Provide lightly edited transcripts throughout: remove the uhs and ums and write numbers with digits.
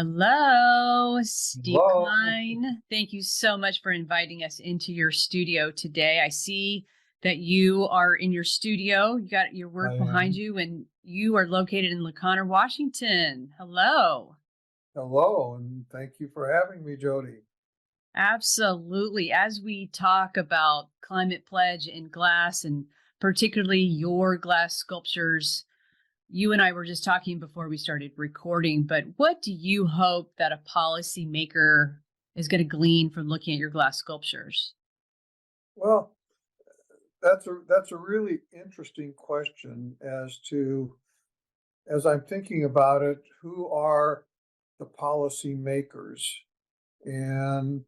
Hello, Steve Hello. Klein. Thank you so much for inviting us into your studio today. I see that you are in your studio. You got your I work behind am. you, and you are located in LaConner, Washington. Hello. Hello, and thank you for having me, Jody. Absolutely. As we talk about climate pledge and glass, and particularly your glass sculptures, you and I were just talking before we started recording, but what do you hope that a policymaker is going to glean from looking at your glass sculptures? Well, that's a really interesting question as I'm thinking about it, who are the policy makers? And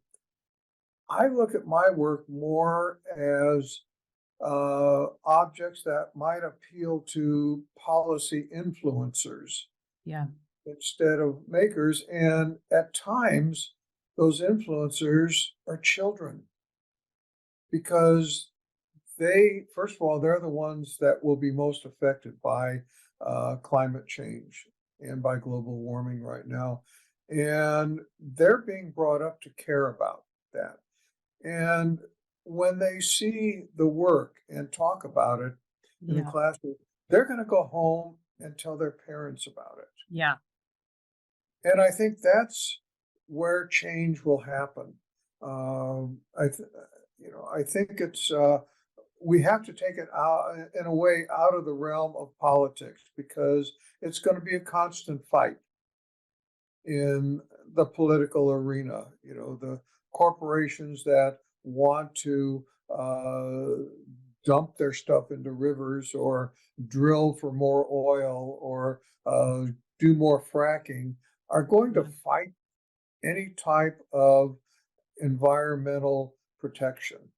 I look at my work more as objects that might appeal to policy influencers Yeah. instead of makers. And at times, those influencers are children because first of all, they're the ones that will be most affected by climate change and by global warming right now. And they're being brought up to care about that. And when they see the work and talk about it in the Yeah. classroom, they're going to go home and tell their parents about it. Yeah. And I think that's where change will happen. I think we have to take it out in a way out of the realm of politics because it's going to be a constant fight in the political arena. The corporations that want to dump their stuff into rivers or drill for more oil or do more fracking are going to Yeah. fight any type of environmental protection,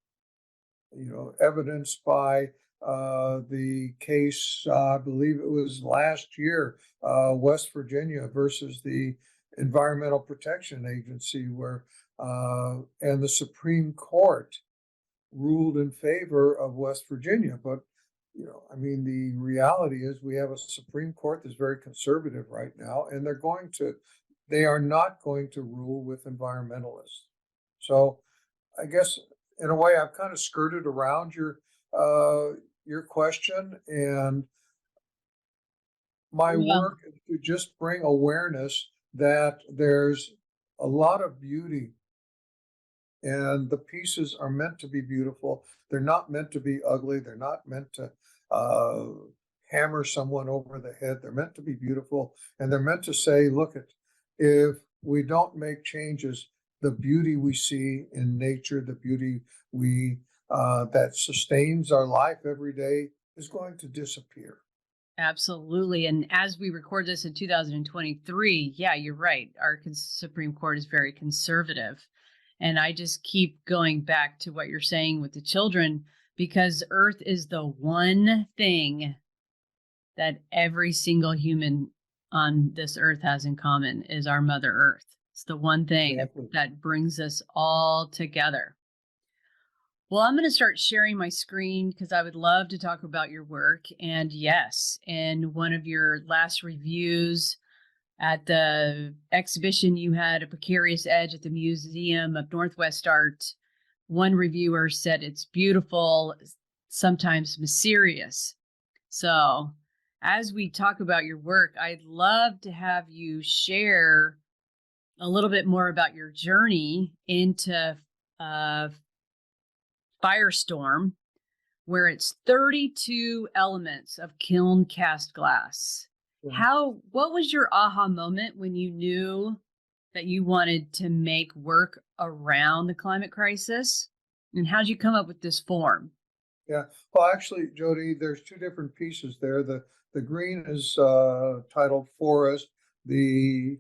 evidenced by the case, I believe it was last year, West Virginia versus the Environmental Protection Agency, and the Supreme Court ruled in favor of West Virginia. But, the reality is we have a Supreme Court that's very conservative right now, and they are not going to rule with environmentalists. So I guess in a way I've kind of skirted around your question, and my Well, work is to just bring awareness that there's a lot of beauty and the pieces are meant to be beautiful. They're not meant to be ugly. They're not meant to uh, hammer someone over the head. They're meant to be beautiful, and they're meant to say, look, if we don't make changes, the beauty we see in nature, the beauty we that sustains our life every day is going to disappear. absolutely. And as we record this in 2023, yeah, you're right. Our Supreme Court is very conservative. And I just keep going back to what you're saying with the children, because Earth is the one thing that every single human on this earth has in common is our Mother Earth. It's the one thing Exactly. that brings us all together. Well, I'm going to start sharing my screen because I would love to talk about your work. And yes, in one of your last reviews at the exhibition you had, A Precarious Edge at the Museum of Northwest Art, one reviewer said it's beautiful, sometimes mysterious. So, as we talk about your work, I'd love to have you share a little bit more about your journey into Firestorm, where it's 32 elements of kiln cast glass. Yeah. What was your aha moment when you knew that you wanted to make work around the climate crisis? And how'd you come up with this form? Yeah. Well, actually, Jody, there's two different pieces there. The green is titled Forest. The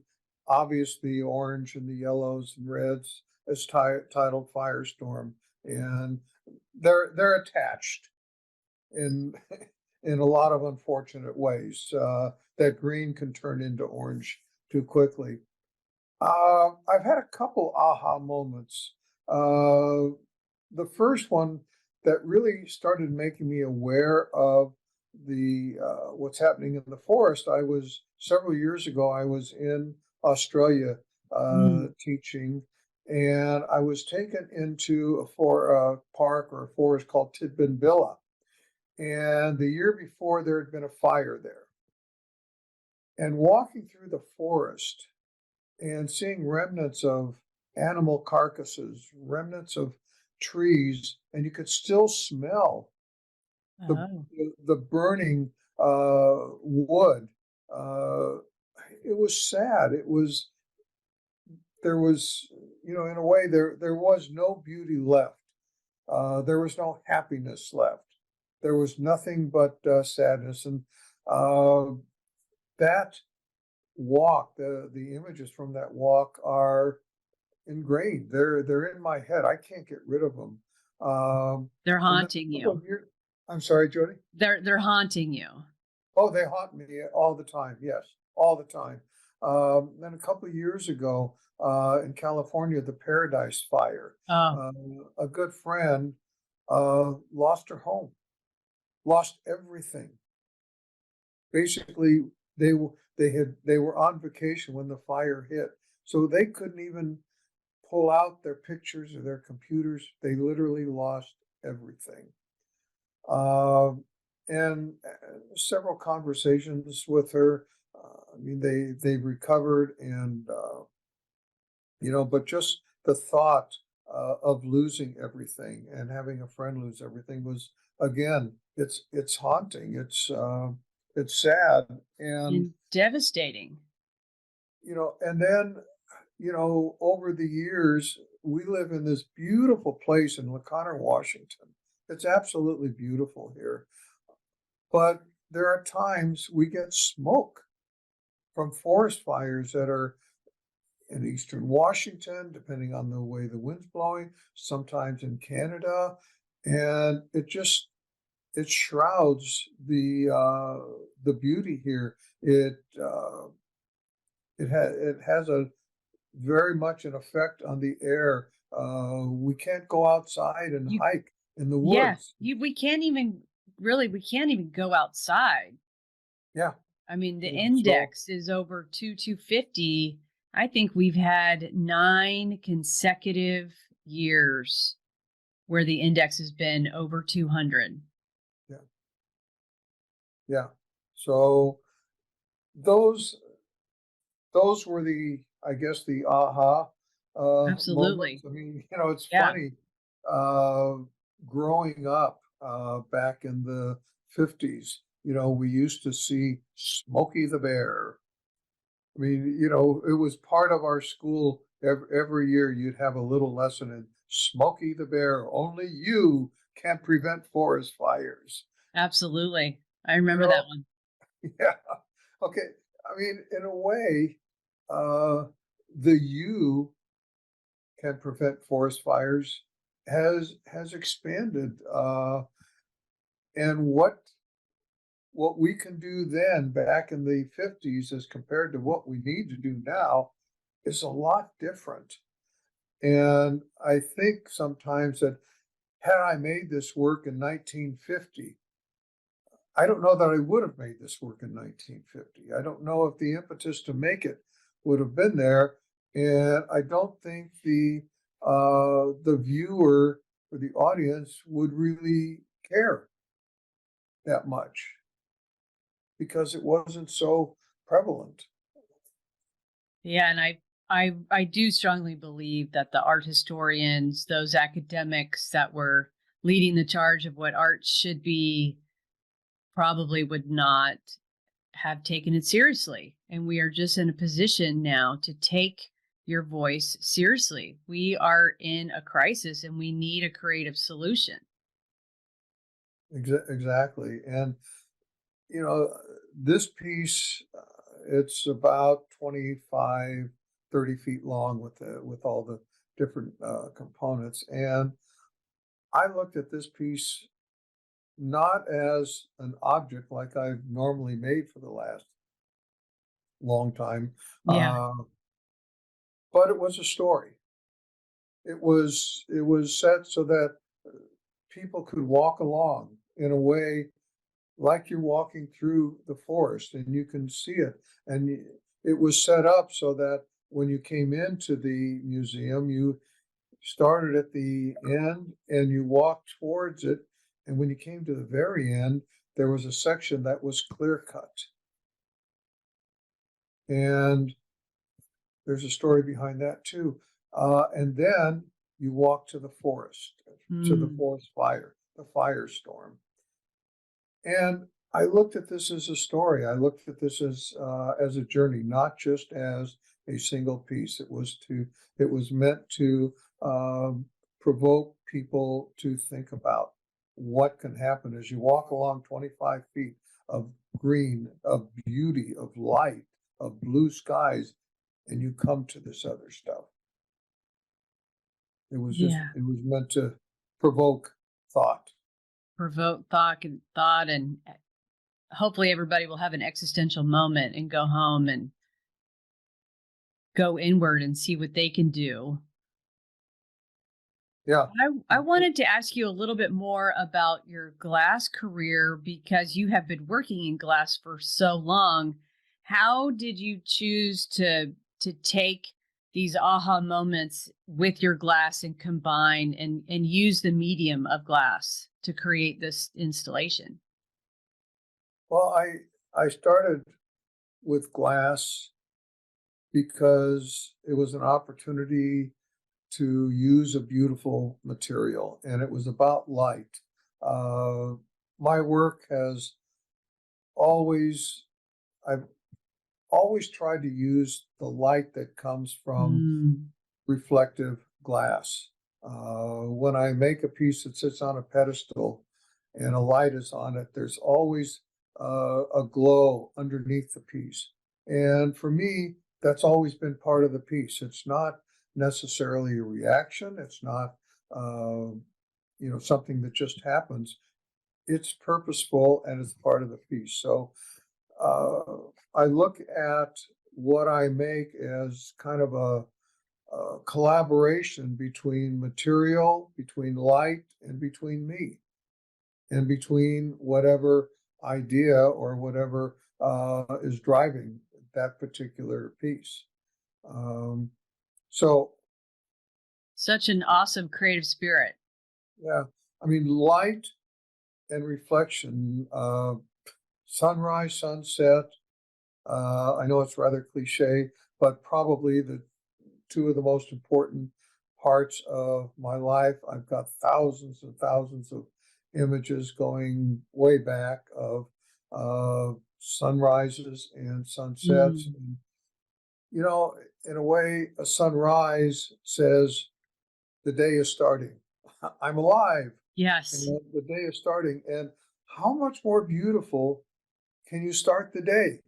the orange and the yellows and reds is titled Firestorm, and they're attached in in a lot of unfortunate ways. That green can turn into orange too quickly. I've had a couple aha moments. The first one that really started making me aware of the what's happening in the forest. I was several years ago. I was in Australia Mm. teaching, and I was taken into a park or a forest called Tidbinbilla. And the year before, there had been a fire there. And walking through the forest and seeing remnants of animal carcasses, remnants of trees, and you could still smell the Oh, the burning wood. Uh, it was sad. It was there was in a way there was no beauty left. There was no happiness left. There was nothing but sadness, and uh, that walk, the images from that walk are ingrained. They're in my head. I can't get rid of them. they're And then haunting a couple you. of years. I'm sorry, Jody. They're haunting you. Oh, they haunt me all the time. Yes, all the time. Then a couple of years ago, in California, the Paradise Fire, Oh, uh, a good friend lost her home, lost everything. Basically, they were on vacation when the fire hit, so they couldn't even pull out their pictures or their computers. They literally lost everything. Um, and several conversations with her. I mean, they recovered, and but just the thought of losing everything and having a friend lose everything was again, it's haunting. It's sad, and and devastating. and then over the years, we live in this beautiful place in LaConner, Washington. It's absolutely beautiful here. But there are times we get smoke from forest fires that are in eastern Washington, depending on the way the wind's blowing, sometimes in Canada. And it shrouds the beauty here. It has a very much an effect on the air. We can't go outside and You hike in the Yeah, woods. we can't even go outside. Yeah. I mean, the So index is over 250. I think we've had 9 consecutive years where the index has been over 200. yeah, yeah. So those those were I guess, the aha moments. Absolutely. I mean, it's Yeah. funny. Uh, growing up back in the 50s, we used to see Smokey the Bear. I mean, it was part of our school. Every year you'd have a little lesson in Smokey the Bear. Only you can prevent forest fires. Absolutely. I You remember that know, one. yeah. Okay. I mean, in a way, uh, the you can prevent forest fires has expanded, and what we can do then back in the 50s as compared to what we need to do now is a lot different. And I think sometimes that had I made this work in 1950, I don't know that I would have made this work in 1950. I don't know if the impetus to make it would have been there, and I don't think the viewer or the audience would really care that much because it wasn't so prevalent. Yeah, and I do strongly believe that the art historians, those academics that were leading the charge of what art should be, probably would not have taken it seriously. And we are just in a position now to take your voice seriously. We are in a crisis and we need a creative solution. Exactly. And you know, this piece, it's about 25, 30 feet long with all the different components. And I looked at this piece not as an object like I've normally made for the last long time, Yeah. uh, but it was a story. It was set so that people could walk along in a way like you're walking through the forest and you can see it. And it was set up so that when you came into the museum, you started at the end and you walked towards it. And when you came to the very end, there was a section that was clear cut. And there's a story behind that too. And then you walk to the forest, to the Mm, forest fire, the firestorm. And I looked at this as a story. I looked at this as a journey, not just as a single piece. It was meant to um, provoke people to think about what can happen as you walk along 25 feet of green, of beauty, of light, of blue skies, and you come to this other stuff. yeah. It was meant to provoke thought. Provoke thought and hopefully everybody will have an existential moment and go home and go inward and see what they can do. Yeah. I wanted to ask you a little bit more about your glass career because you have been working in glass for so long. How did you choose to take these aha moments with your glass and combine and use the medium of glass to create this installation? Well, I started with glass because it was an opportunity to use a beautiful material, and it was about light. Uh, my work has always, I've always tried to use the light that comes from Mm, reflective glass. When I make a piece that sits on a pedestal and a light is on it, there's always a glow underneath the piece. And for me, that's always been part of the piece. It's not necessarily a reaction. It's not, uh, something that just happens. It's purposeful and it's part of the piece. So uh, I look at what I make as kind of a collaboration between material, between light, and between me, and between whatever idea or whatever is driving that particular piece. Um, so, such an awesome creative spirit. yeah, I mean, light and reflection, sunrise, sunset. I know it's rather cliche, but probably the two of the most important parts of my life. I've got thousands and thousands of images going way back of sunrises and sunsets. Mm, And, in a way, a sunrise says the day is starting. I'm alive, yes. and the day is starting. And how much more beautiful can you start the day?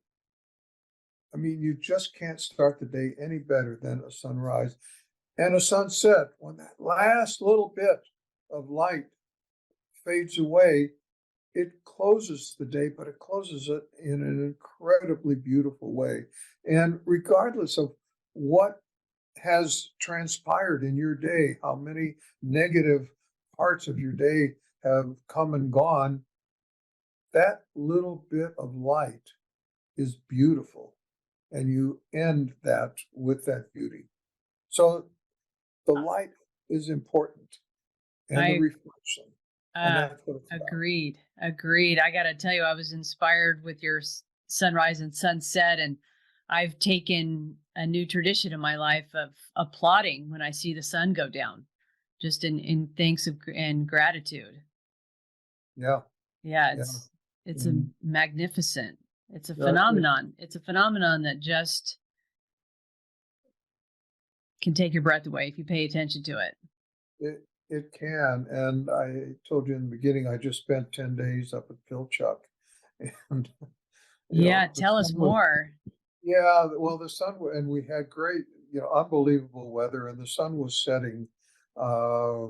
I mean, you just can't start the day any better than a sunrise and a sunset. When that last little bit of light fades away, it closes the day, but it closes it in an incredibly beautiful way. And regardless of what has transpired in your day, how many negative parts of your day have come and gone, that little bit of light is beautiful. And you end that with that beauty. So the Uh, light is important and the I reflection, and uh that's what it's about. agreed. Agreed. I got to tell you I was inspired with your sunrise and sunset and I've taken a new tradition in my life of applauding when I see the sun go down just in thanks and gratitude. Yeah, Yeah, yeah, it's a and magnificent. It's a it phenomenon. It's a phenomenon that just can take your breath away if you pay attention to it. it can, and I told you in the beginning, I just spent 10 days up at Pilchuck, and, Yeah, the tell sun us was more. yeah, well, the sun wa and we had great, unbelievable weather, and the sun was setting, uh,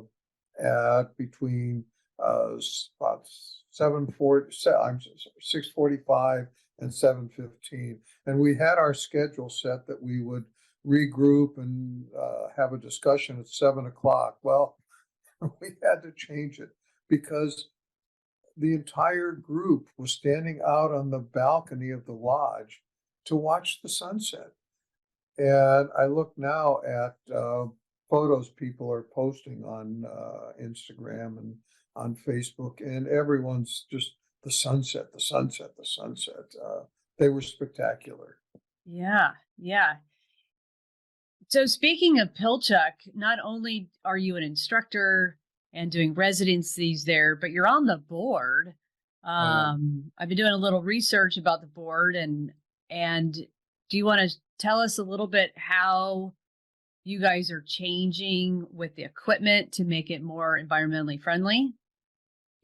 at between, about 7:40 I'm 6:45 and 7:15, and we had our schedule set that we would regroup and, have a discussion at 7 o'clock. Well, we had to change it because the entire group was standing out on the balcony of the lodge to watch the sunset. And I look now at photos people are posting on Instagram and on Facebook, and everyone's just the sunset, the sunset, the sunset. They were spectacular. Yeah. Yeah. So speaking of Pilchuck, not only are you an instructor and doing residencies there, but you're on the board. I am. I've been doing a little research about the board, and do you want to tell us a little bit how you guys are changing with the equipment to make it more environmentally friendly,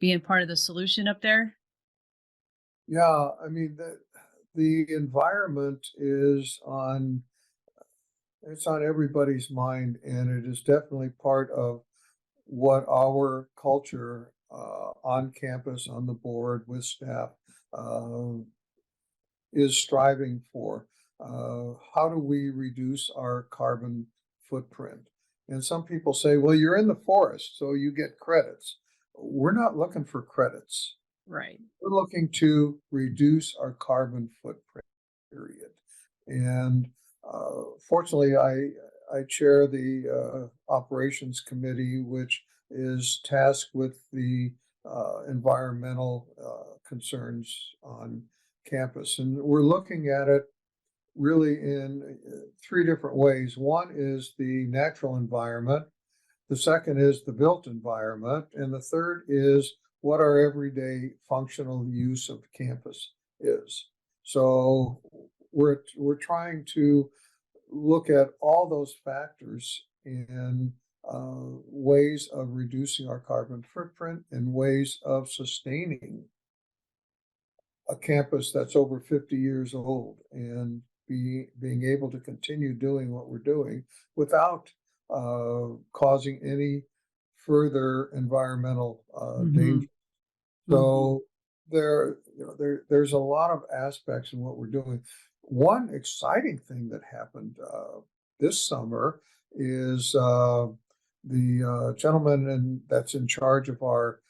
being part of the solution up there? Yeah, I mean the environment is on it's on everybody's mind, and it is definitely part of what our culture on campus, on the board with staff, uh, is striving for. How do we reduce our carbon footprint? And some people say, well, you're in the forest, so you get credits. We're not looking for credits. Right. We're looking to reduce our carbon footprint, period. And fortunately, I chair the operations committee, which is tasked with the environmental concerns on campus. And we're looking at it really in three different ways. One is the natural environment, the second is the built environment, and the third is what our everyday functional use of campus is. So we're trying to look at all those factors and ways of reducing our carbon footprint and ways of sustaining a campus that's over 50 years old and being able to continue doing what we're doing without causing any further environmental Mm-hmm. danger. Mm-hmm. So there's a lot of aspects in what we're doing. One exciting thing that happened this summer is the gentleman that's in charge of our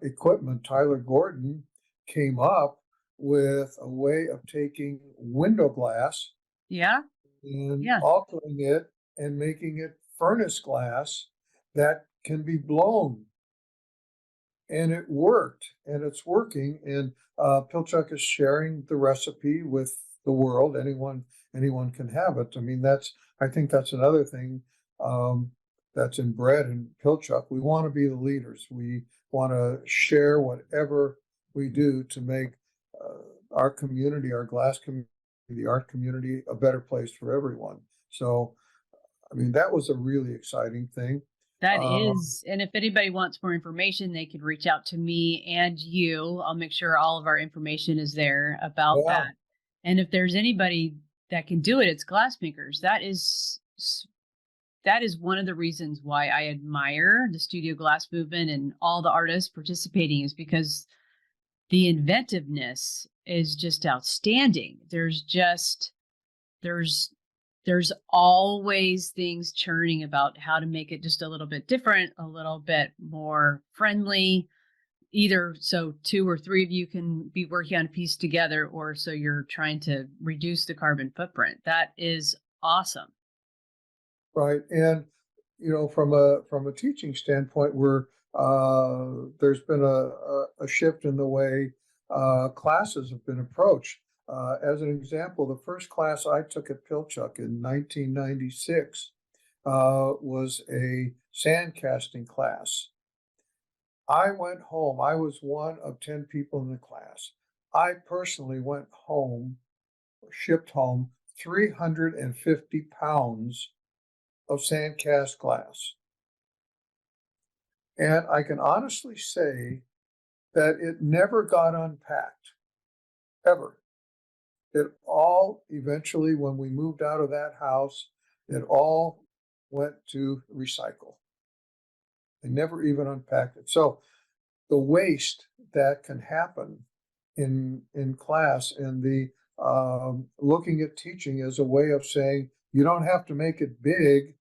equipment, Tyler Gordon, came up with a way of taking window glass Yeah. and Yeah. altering it and making it furnace glass that can be blown, and it worked, and it's working. And Pilchuck is sharing the recipe with the world. Anyone can have it. I mean, I think that's another thing um, that's inbred in Pilchuck. We want to be the leaders. We want to share whatever we do to make our community, our glass community, the art community, a better place for everyone. So, I mean, that was a really exciting thing. That Um, is, and if anybody wants more information, they could reach out to me and you. I'll make sure all of our information is there about yeah, that. And if there's anybody that can do it, it's glassmakers. That is one of the reasons why I admire the studio glass movement and all the artists participating is because the inventiveness is just outstanding. There's there's always things churning about how to make it just a little bit different, a little bit more friendly, either so two or three of you can be working on a piece together, or so you're trying to reduce the carbon footprint. That is awesome. right. And from a teaching standpoint, there's been a shift in the way classes have been approached. As an example, the first class I took at Pilchuck in 1996 was a sand casting class. I went home. I was one of 10 people in the class. I personally went home, shipped home 350 pounds of sand cast glass. And I can honestly say that it never got unpacked, ever. It all eventually, when we moved out of that house, it all went to recycle. They never even unpacked it. So the waste that can happen in class and the looking at teaching as a way of saying you don't have to make it big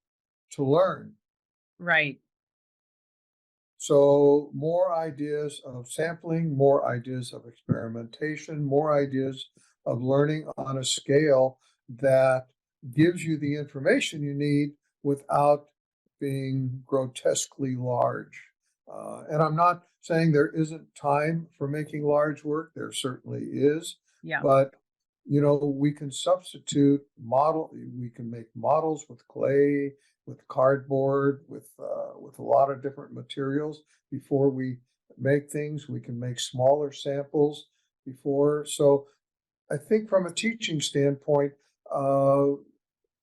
to learn. Right. So more ideas of sampling, more ideas of experimentation, more ideas of learning on a scale that gives you the information you need without being grotesquely large. And I'm not saying there isn't time for making large work, there certainly is, Yeah. but we can substitute we can make models with clay, with cardboard, with a lot of different materials before we make things. We can make smaller samples before. So I think from a teaching standpoint, uh,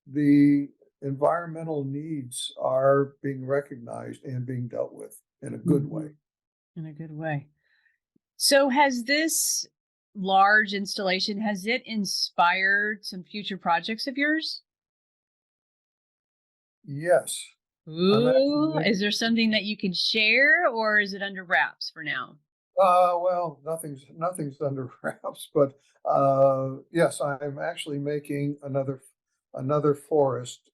the environmental needs are being recognized and being dealt with in a good way. Mhm. In a good way. So has this large installation, has it inspired some future projects of yours? Yes, I'm actually Ooh, is making. there something that you can share or is it under wraps for now? Well, nothing's under wraps, but yes, I'm actually making another forest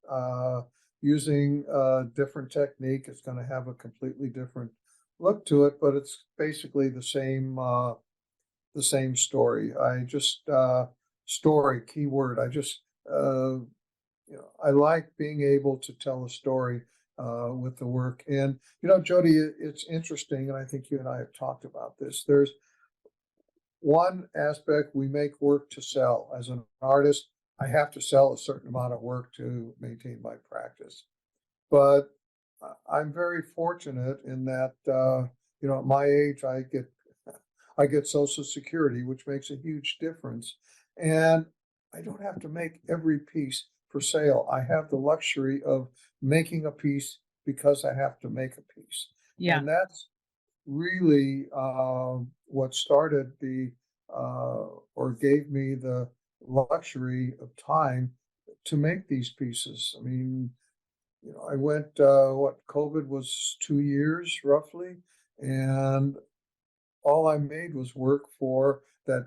using a different technique. It's going to have a completely different look to it, but it's basically the same story. I just story keyword. I just I like being able to tell a story with the work. And Jody, it's interesting, and I think you and I have talked about this. There's one aspect: we make work to sell. As an artist, I have to sell a certain amount of work to maintain my practice. But I'm very fortunate in that at my age, I get Social Security, which makes a huge difference. And I don't have to make every piece for sale. I have the luxury of making a piece because I have to make a piece. Yeah, And that's really what started or gave me the luxury of time to make these pieces. I mean, I went, COVID was 2 years roughly. And all I made was work for the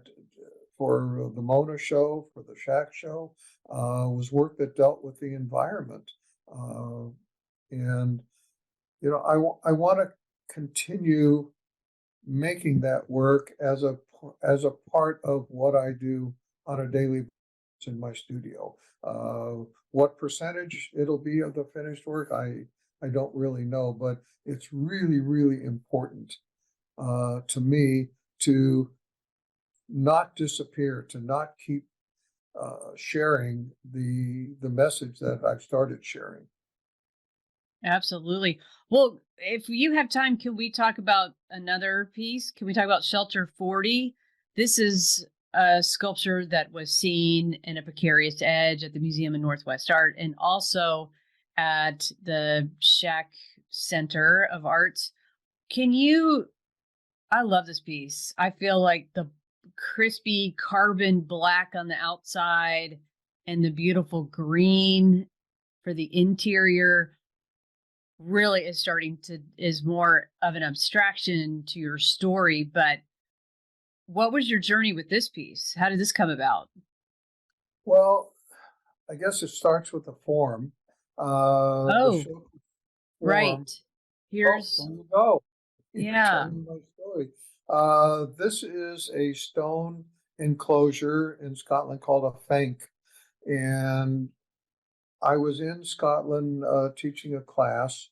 Mona show, for the Shack show, was work that dealt with the environment. Uh, and, I want to continue making that work as a part of what I do on a daily basis in my studio. What percentage it'll be of the finished work, I don't really know, but it's really, really important to me to not disappear, to not keep sharing the message that I've started sharing. absolutely. Well, if you have time, can we talk about another piece? Can we talk about Shelter 40? This is a sculpture that was seen in a precarious edge at the Museum of Northwest Art and also at the Shack Center of Arts. Can you I love this piece. I feel like the crispy carbon black on the outside and the beautiful green for the interior really is more of an abstraction to your story. But what was your journey with this piece? How did this come about? Well, I guess it starts with the form. The Oh, show form. right. Oh, Here's, there you go. You're yeah, telling me my story. This is a stone enclosure in Scotland called a fank. And I was in Scotland teaching a class,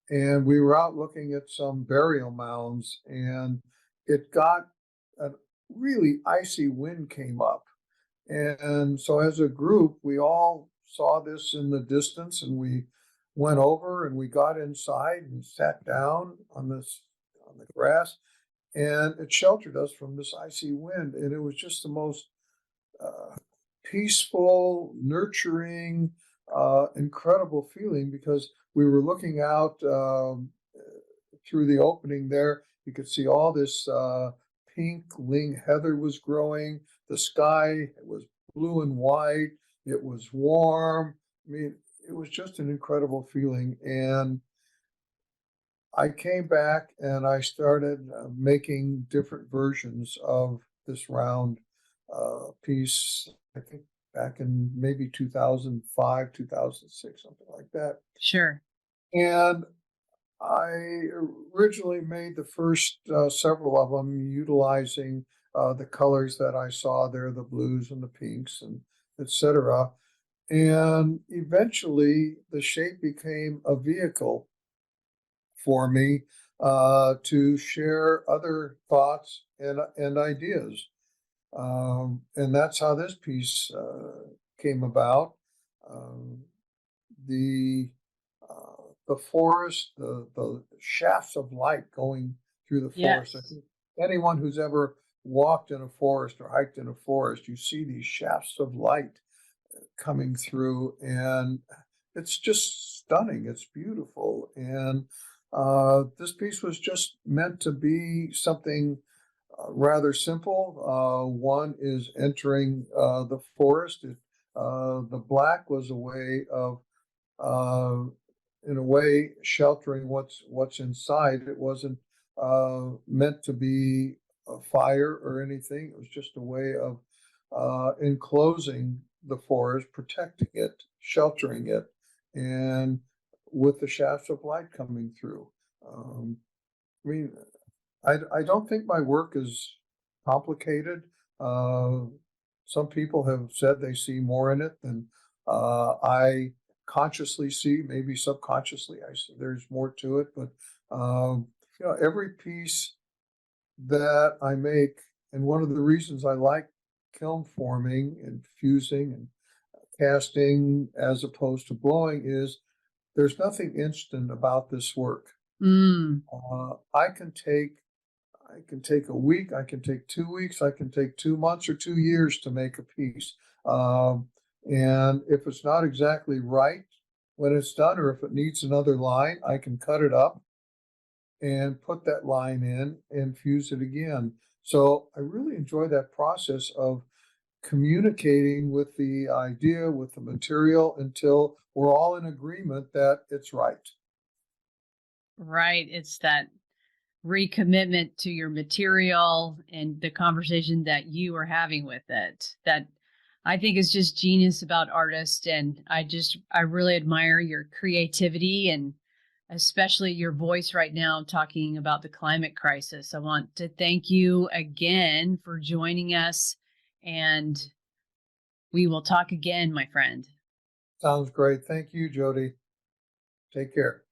and we were out looking at some burial mounds, and it got a really icy wind came up. And so as a group, we all saw this in the distance, and we went over and we got inside and sat down on the grass, and it sheltered us from this icy wind. And it was just the most uh, peaceful, nurturing, incredible feeling because we were looking out through the opening there. You could see all this pink ling heather was growing. The sky was blue and white. It was warm. I mean, it was just an incredible feeling. And I came back and I started making different versions of this round piece, I think back in maybe 2005, 2006, something like that. sure. And I originally made the first several of them utilizing the colors that I saw there, the blues and the pinks and etc. And eventually the shape became a vehicle for me to share other thoughts and ideas. And that's how this piece came about. Um, the the forest, the shafts of light going through the forest. I Yes. think anyone who's ever walked in a forest or hiked in a forest, you see these shafts of light coming through, and it's just stunning. It's beautiful, and this piece was just meant to be something rather simple. One is entering the forest. The black was a way of uh, in a way sheltering what's inside. It wasn't meant to be a fire or anything. It was just a way of enclosing the forest, protecting it, sheltering it, and with the shafts of light coming through. Um, I mean, I don't think my work is complicated. Uh, some people have said they see more in it than I consciously see. Maybe subconsciously, I see there's more to it. But every piece that I make, and one of the reasons I like kiln forming and fusing and casting as opposed to blowing is there's nothing instant about this work. Mm, I can take a week, I can take 2 weeks, I can take 2 months or 2 years to make a piece. Um, and if it's not exactly right when it's done, or if it needs another line, I can cut it up and put that line in and fuse it again. So I really enjoy that process of communicating with the idea, with the material until we're all in agreement that it's right. right. It's that recommitment to your material and the conversation that you are having with it that I think is just genius about artists. And I really admire your creativity and especially your voice right now talking about the climate crisis. I want to thank you again for joining us, and we will talk again, my friend. Sounds great. Thank you, Jody. Take care.